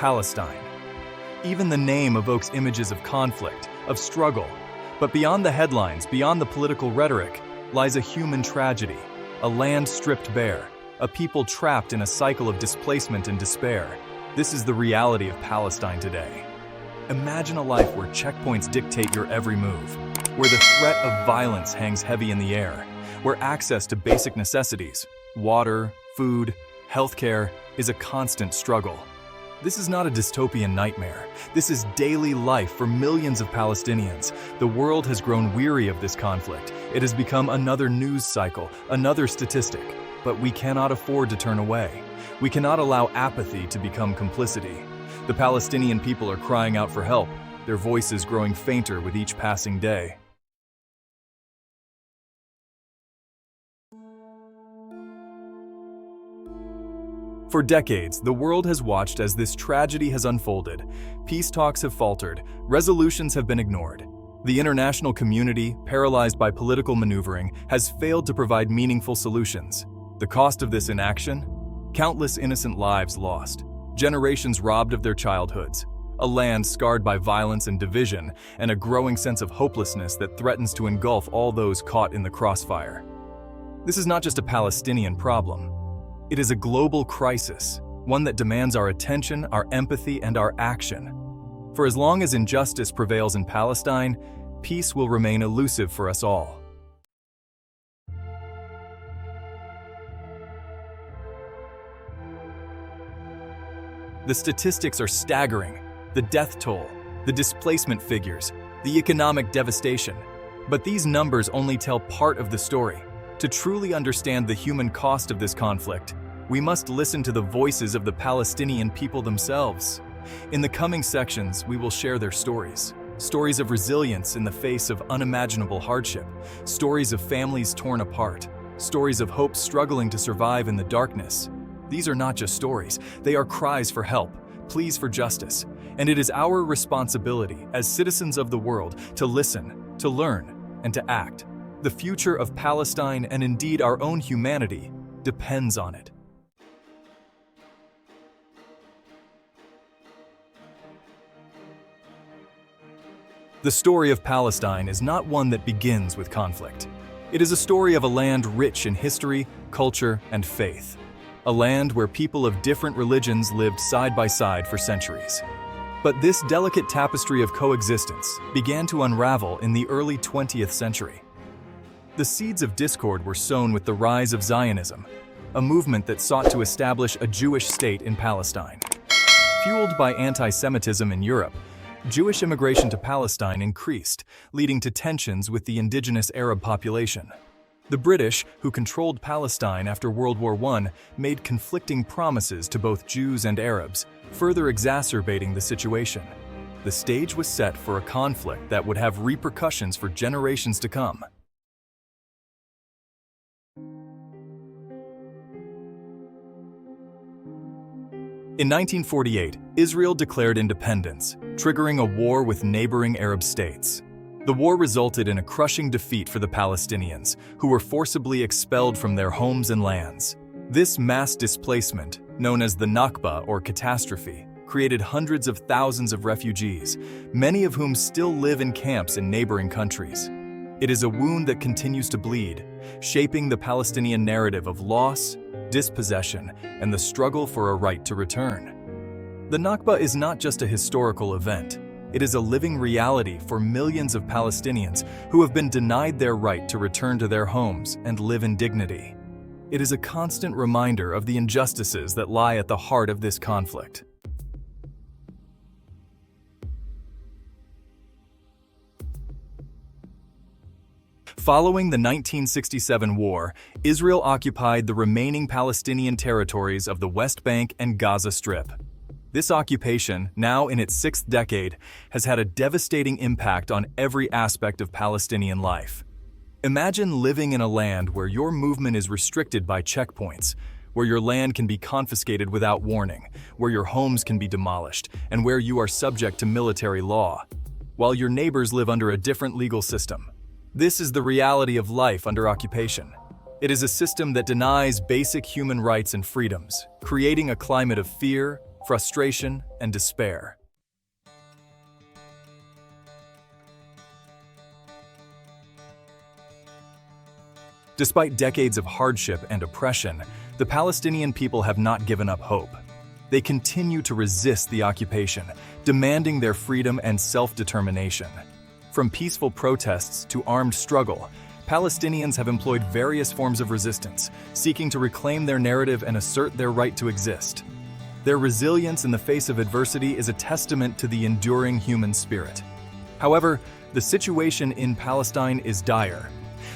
Palestine. Even the name evokes images of conflict, of struggle. But beyond the headlines, beyond the political rhetoric, lies a human tragedy, a land stripped bare, a people trapped in a cycle of displacement and despair. This is the reality of Palestine today. Imagine a life where checkpoints dictate your every move, where the threat of violence hangs heavy in the air, where access to basic necessities, water, food, healthcare, is a constant struggle. This is not a dystopian nightmare. This is daily life for millions of Palestinians. The world has grown weary of this conflict. It has become another news cycle, another statistic. But we cannot afford to turn away. We cannot allow apathy to become complicity. The Palestinian people are crying out for help, their voices growing fainter with each passing day. For decades, the world has watched as this tragedy has unfolded. Peace talks have faltered, resolutions have been ignored. The international community, paralyzed by political maneuvering, has failed to provide meaningful solutions. The cost of this inaction? Countless innocent lives lost, generations robbed of their childhoods, a land scarred by violence and division, and a growing sense of hopelessness that threatens to engulf all those caught in the crossfire. This is not just a Palestinian problem. It is a global crisis, one that demands our attention, our empathy, and our action. For as long as injustice prevails in Palestine, peace will remain elusive for us all. The statistics are staggering: the death toll, the displacement figures, the economic devastation. But these numbers only tell part of the story. To truly understand the human cost of this conflict, we must listen to the voices of the Palestinian people themselves. In the coming sections, we will share their stories. Stories of resilience in the face of unimaginable hardship. Stories of families torn apart. Stories of hope struggling to survive in the darkness. These are not just stories, they are cries for help, pleas for justice. And it is our responsibility as citizens of the world to listen, to learn, and to act. The future of Palestine, and indeed our own humanity, depends on it. The story of Palestine is not one that begins with conflict. It is a story of a land rich in history, culture, and faith. A land where people of different religions lived side by side for centuries. But this delicate tapestry of coexistence began to unravel in the early 20th century. The seeds of discord were sown with the rise of Zionism, a movement that sought to establish a Jewish state in Palestine. Fueled by anti-Semitism in Europe, Jewish immigration to Palestine increased, leading to tensions with the indigenous Arab population. The British, who controlled Palestine after World War I, made conflicting promises to both Jews and Arabs, further exacerbating the situation. The stage was set for a conflict that would have repercussions for generations to come. In 1948, Israel declared independence, triggering a war with neighboring Arab states. The war resulted in a crushing defeat for the Palestinians, who were forcibly expelled from their homes and lands. This mass displacement, known as the Nakba or catastrophe, created hundreds of thousands of refugees, many of whom still live in camps in neighboring countries. It is a wound that continues to bleed, shaping the Palestinian narrative of loss, dispossession, and the struggle for a right to return. The Nakba is not just a historical event. It is a living reality for millions of Palestinians who have been denied their right to return to their homes and live in dignity. It is a constant reminder of the injustices that lie at the heart of this conflict. Following the 1967 war, Israel occupied the remaining Palestinian territories of the West Bank and Gaza Strip. This occupation, now in its sixth decade, has had a devastating impact on every aspect of Palestinian life. Imagine living in a land where your movement is restricted by checkpoints, where your land can be confiscated without warning, where your homes can be demolished, and where you are subject to military law, while your neighbors live under a different legal system. This is the reality of life under occupation. It is a system that denies basic human rights and freedoms, creating a climate of fear, frustration, and despair. Despite decades of hardship and oppression, the Palestinian people have not given up hope. They continue to resist the occupation, demanding their freedom and self-determination. From peaceful protests to armed struggle, Palestinians have employed various forms of resistance, seeking to reclaim their narrative and assert their right to exist. Their resilience in the face of adversity is a testament to the enduring human spirit. However, the situation in Palestine is dire.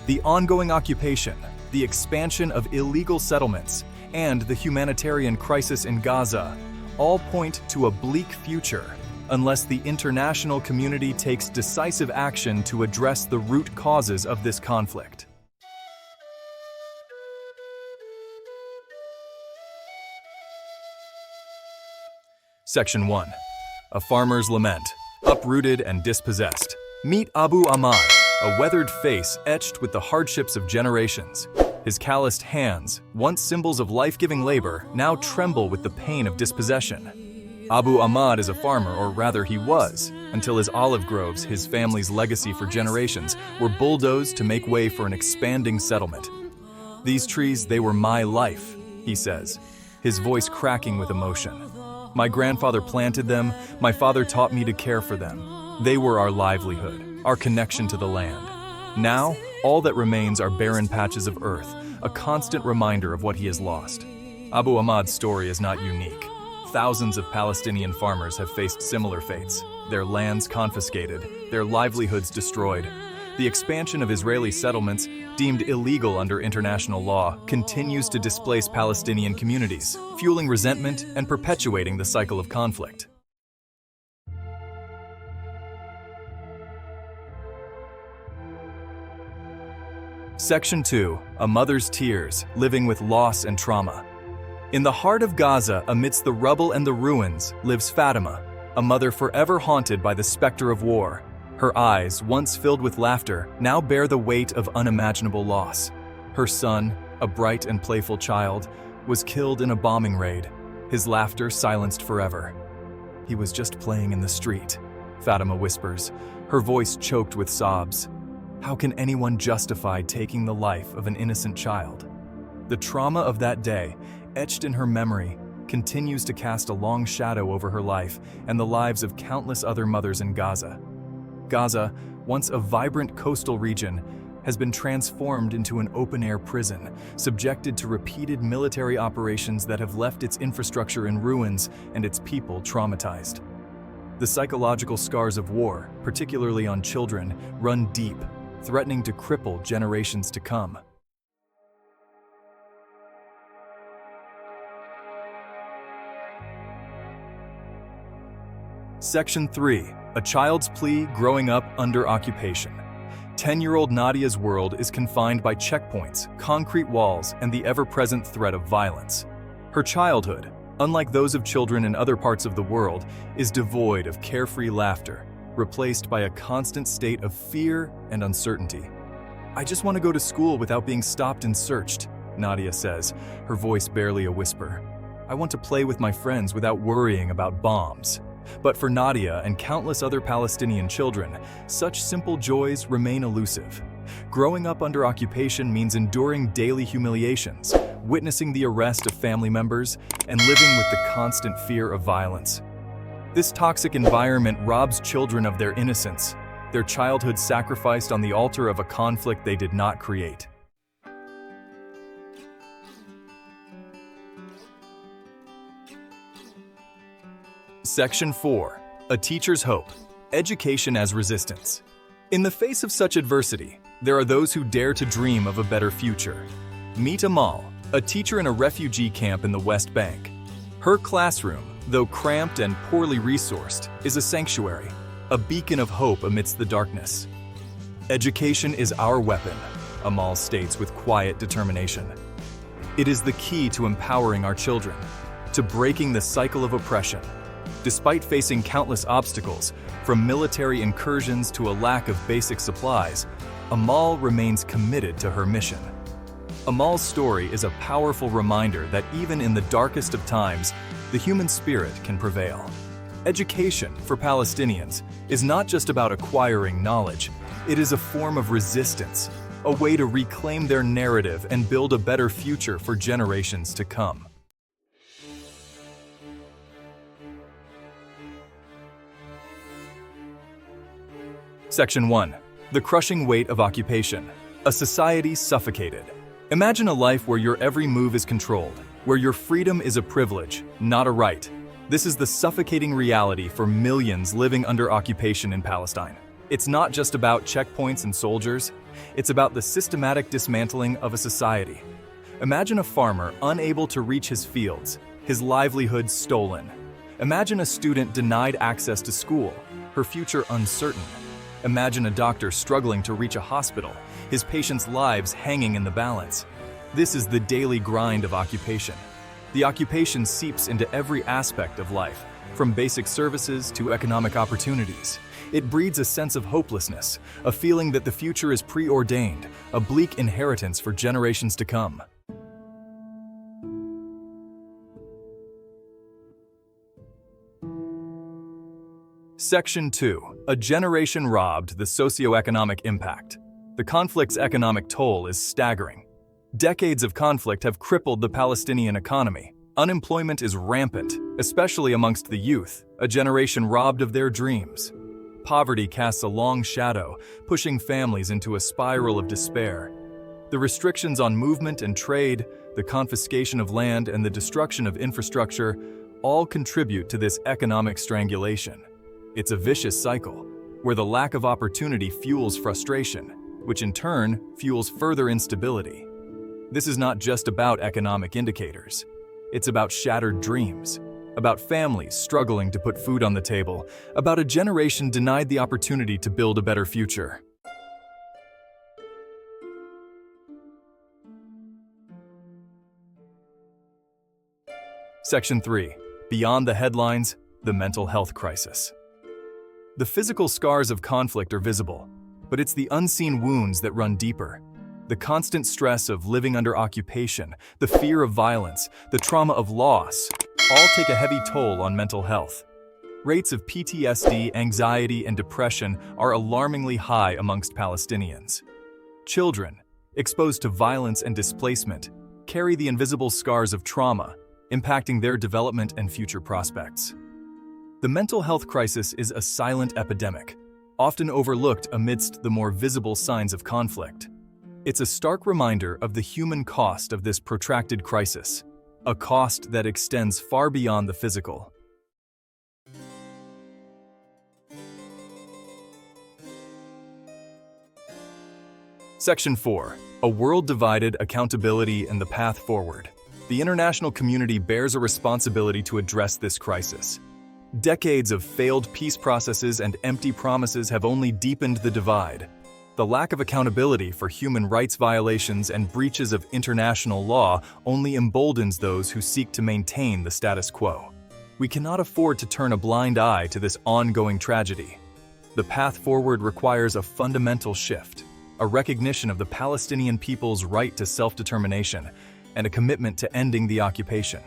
The ongoing occupation, the expansion of illegal settlements, and the humanitarian crisis in Gaza all point to a bleak future unless the international community takes decisive action to address the root causes of this conflict. Section 1. A Farmer's Lament, Uprooted and Dispossessed. Meet Abu Ahmad, a weathered face etched with the hardships of generations. His calloused hands, once symbols of life-giving labor, now tremble with the pain of dispossession. Abu Ahmad is a farmer, or rather he was, until his olive groves, his family's legacy for generations, were bulldozed to make way for an expanding settlement. "These trees, they were my life," he says, his voice cracking with emotion. "My grandfather planted them, my father taught me to care for them. They were our livelihood, our connection to the land. Now, all that remains are barren patches of earth, a constant reminder of what he has lost." Abu Ahmad's story is not unique. Thousands of Palestinian farmers have faced similar fates, their lands confiscated, their livelihoods destroyed. The expansion of Israeli settlements, deemed illegal under international law, continues to displace Palestinian communities, fueling resentment and perpetuating the cycle of conflict. Section 2. A Mother's Tears, Living with Loss and Trauma. In the heart of Gaza, amidst the rubble and the ruins, lives Fatima, a mother forever haunted by the specter of war. Her eyes, once filled with laughter, now bear the weight of unimaginable loss. Her son, a bright and playful child, was killed in a bombing raid, his laughter silenced forever. "He was just playing in the street," Fatima whispers, her voice choked with sobs. How can anyone justify taking the life of an innocent child? The trauma of that day, etched in her memory, continues to cast a long shadow over her life and the lives of countless other mothers in Gaza. Gaza, once a vibrant coastal region, has been transformed into an open-air prison, subjected to repeated military operations that have left its infrastructure in ruins and its people traumatized. The psychological scars of war, particularly on children, run deep, threatening to cripple generations to come. Section 3. A Child's Plea Growing Up Under Occupation. 10-year-old Nadia's world is confined by checkpoints, concrete walls, and the ever-present threat of violence. Her childhood, unlike those of children in other parts of the world, is devoid of carefree laughter, replaced by a constant state of fear and uncertainty. "I just want to go to school without being stopped and searched," Nadia says, her voice barely a whisper. "I want to play with my friends without worrying about bombs." But for Nadia and countless other Palestinian children, such simple joys remain elusive. Growing up under occupation means enduring daily humiliations, witnessing the arrest of family members, and living with the constant fear of violence. This toxic environment robs children of their innocence, their childhood sacrificed on the altar of a conflict they did not create. Section 4. A Teacher's Hope, Education as Resistance. In the face of such adversity, there are those who dare to dream of a better future. Meet Amal, a teacher in a refugee camp in the West Bank. Her classroom, though cramped and poorly resourced, is a sanctuary, a beacon of hope amidst the darkness. "Education is our weapon," Amal states with quiet determination. "It is the key to empowering our children, to breaking the cycle of oppression." Despite facing countless obstacles, from military incursions to a lack of basic supplies, Amal remains committed to her mission. Amal's story is a powerful reminder that even in the darkest of times, the human spirit can prevail. Education, for Palestinians, is not just about acquiring knowledge, it is a form of resistance, a way to reclaim their narrative and build a better future for generations to come. Section 1. The crushing weight of occupation. A society suffocated. Imagine a life where your every move is controlled, where your freedom is a privilege, not a right. This is the suffocating reality for millions living under occupation in Palestine. It's not just about checkpoints and soldiers, it's about the systematic dismantling of a society. Imagine a farmer unable to reach his fields, his livelihood stolen. Imagine a student denied access to school, her future uncertain. Imagine a doctor struggling to reach a hospital, his patients' lives hanging in the balance. This is the daily grind of occupation. The occupation seeps into every aspect of life, from basic services to economic opportunities. It breeds a sense of hopelessness, a feeling that the future is preordained, a bleak inheritance for generations to come. Section 2. A generation robbed, the socioeconomic impact. The conflict's economic toll is staggering. Decades of conflict have crippled the Palestinian economy. Unemployment is rampant, especially amongst the youth, a generation robbed of their dreams. Poverty casts a long shadow, pushing families into a spiral of despair. The restrictions on movement and trade, the confiscation of land, and the destruction of infrastructure all contribute to this economic strangulation. It's a vicious cycle, where the lack of opportunity fuels frustration, which in turn fuels further instability. This is not just about economic indicators. It's about shattered dreams, about families struggling to put food on the table, about a generation denied the opportunity to build a better future. Section 3. Beyond the headlines, the mental health crisis. The physical scars of conflict are visible, but it's the unseen wounds that run deeper. The constant stress of living under occupation, the fear of violence, the trauma of loss, all take a heavy toll on mental health. Rates of PTSD, anxiety, and depression are alarmingly high amongst Palestinians. Children, exposed to violence and displacement, carry the invisible scars of trauma, impacting their development and future prospects. The mental health crisis is a silent epidemic, often overlooked amidst the more visible signs of conflict. It's a stark reminder of the human cost of this protracted crisis, a cost that extends far beyond the physical. Section 4. A world divided, accountability, and the path forward. The international community bears a responsibility to address this crisis. Decades of failed peace processes and empty promises have only deepened the divide. The lack of accountability for human rights violations and breaches of international law only emboldens those who seek to maintain the status quo. We cannot afford to turn a blind eye to this ongoing tragedy. The path forward requires a fundamental shift, a recognition of the Palestinian people's right to self-determination, and a commitment to ending the occupation.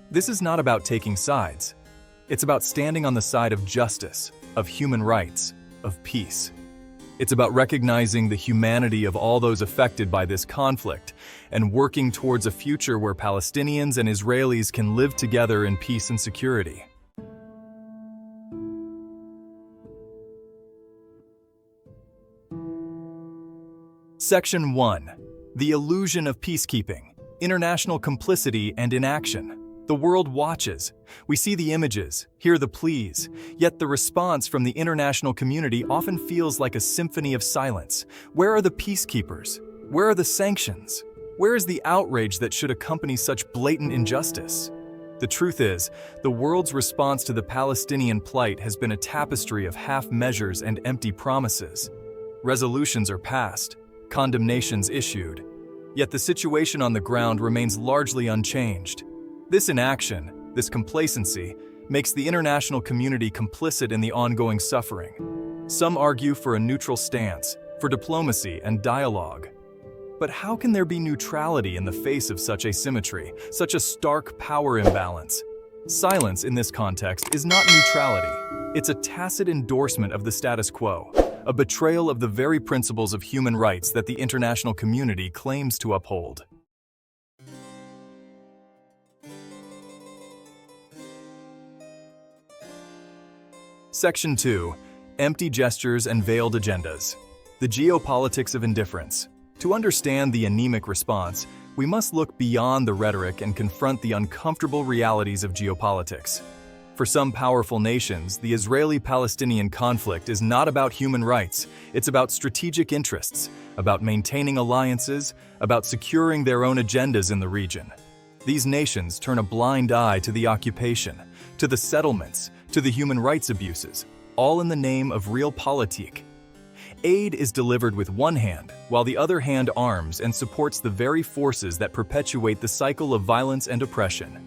This is not about taking sides. It's about standing on the side of justice, of human rights, of peace. It's about recognizing the humanity of all those affected by this conflict and working towards a future where Palestinians and Israelis can live together in peace and security. Section 1. The illusion of peacekeeping, international complicity and inaction. The world watches. We see the images, hear the pleas, yet the response from the international community often feels like a symphony of silence. Where are the peacekeepers? Where are the sanctions? Where is the outrage that should accompany such blatant injustice? The truth is, the world's response to the Palestinian plight has been a tapestry of half measures and empty promises. Resolutions are passed, condemnations issued, yet the situation on the ground remains largely unchanged. This inaction, this complacency, makes the international community complicit in the ongoing suffering. Some argue for a neutral stance, for diplomacy and dialogue. But how can there be neutrality in the face of such asymmetry, such a stark power imbalance? Silence in this context is not neutrality. It's a tacit endorsement of the status quo, a betrayal of the very principles of human rights that the international community claims to uphold. Section 2. Empty Gestures and Veiled Agendas. The Geopolitics of Indifference. To understand the anemic response, we must look beyond the rhetoric and confront the uncomfortable realities of geopolitics. For some powerful nations, the Israeli-Palestinian conflict is not about human rights. It's about strategic interests, about maintaining alliances, about securing their own agendas in the region. These nations turn a blind eye to the occupation, to the settlements, to the human rights abuses, all in the name of realpolitik. Aid is delivered with one hand, while the other hand arms and supports the very forces that perpetuate the cycle of violence and oppression.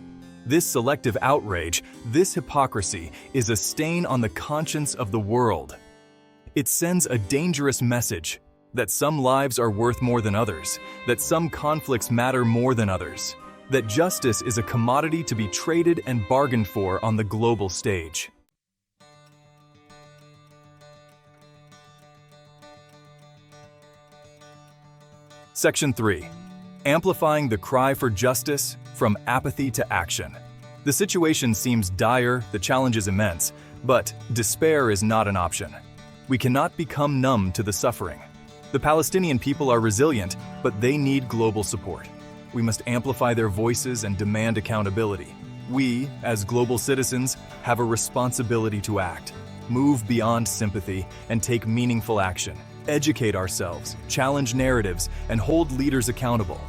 This selective outrage, this hypocrisy, is a stain on the conscience of the world. It sends a dangerous message that some lives are worth more than others, that some conflicts matter more than others, that justice is a commodity to be traded and bargained for on the global stage. Section 3. Amplifying the cry for justice from apathy to action. The situation seems dire, the challenge is immense, but despair is not an option. We cannot become numb to the suffering. The Palestinian people are resilient, but they need global support. We must amplify their voices and demand accountability. We, as global citizens, have a responsibility to act, move beyond sympathy, and take meaningful action. Educate ourselves, challenge narratives, and hold leaders accountable.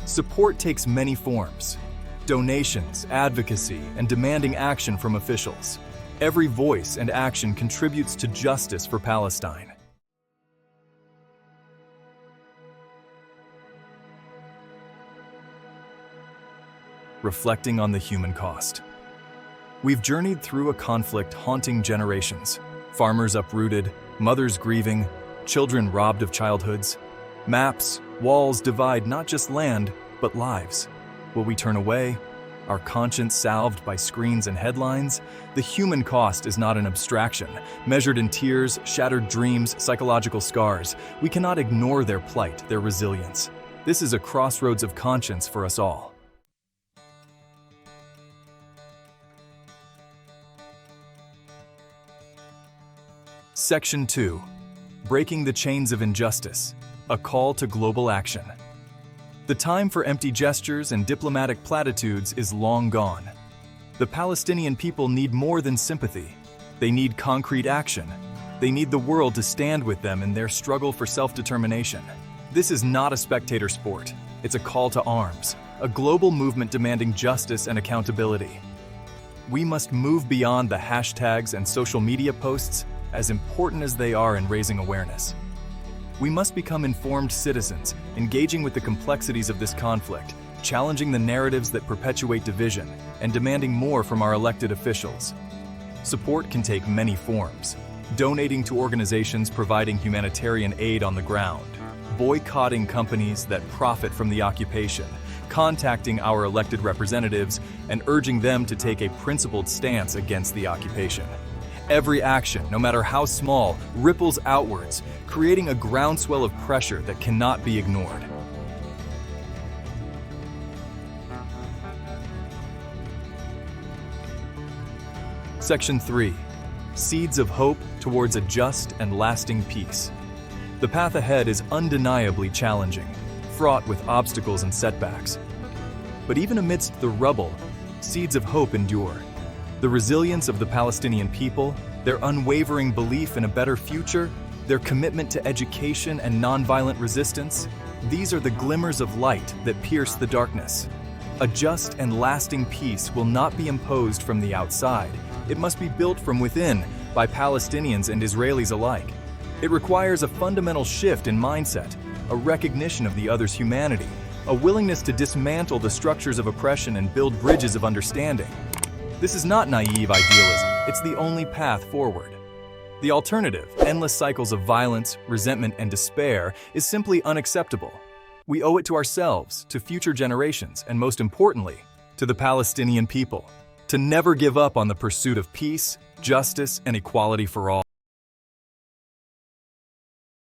Support takes many forms: donations, advocacy, and demanding action from officials. Every voice and action contributes to justice for Palestine. Reflecting on the human cost. We've journeyed through a conflict haunting generations. Farmers uprooted, mothers grieving, children robbed of childhoods. Maps, walls divide not just land, but lives. Will we turn away? Our conscience salved by screens and headlines? The human cost is not an abstraction, measured in tears, shattered dreams, psychological scars. We cannot ignore their plight, their resilience. This is a crossroads of conscience for us all. Section 2. Breaking the Chains of Injustice, a call to global action. The time for empty gestures and diplomatic platitudes is long gone. The Palestinian people need more than sympathy. They need concrete action. They need the world to stand with them in their struggle for self-determination. This is not a spectator sport. It's a call to arms, a global movement demanding justice and accountability. We must move beyond the hashtags and social media posts, as important as they are in raising awareness. We must become informed citizens, engaging with the complexities of this conflict, challenging the narratives that perpetuate division, and demanding more from our elected officials. Support can take many forms: donating to organizations providing humanitarian aid on the ground, boycotting companies that profit from the occupation, contacting our elected representatives, and urging them to take a principled stance against the occupation. Every action, no matter how small, ripples outwards, creating a groundswell of pressure that cannot be ignored. Section 3. Seeds of Hope Towards a Just and Lasting Peace. The path ahead is undeniably challenging, fraught with obstacles and setbacks. But even amidst the rubble, seeds of hope endure. The resilience of the Palestinian people, their unwavering belief in a better future, their commitment to education and nonviolent resistance, these are the glimmers of light that pierce the darkness. A just and lasting peace will not be imposed from the outside. It must be built from within by Palestinians and Israelis alike. It requires a fundamental shift in mindset, a recognition of the other's humanity, a willingness to dismantle the structures of oppression and build bridges of understanding. This is not naive idealism, it's the only path forward. The alternative, endless cycles of violence, resentment, and despair, is simply unacceptable. We owe it to ourselves, to future generations, and most importantly, to the Palestinian people, to never give up on the pursuit of peace, justice, and equality for all.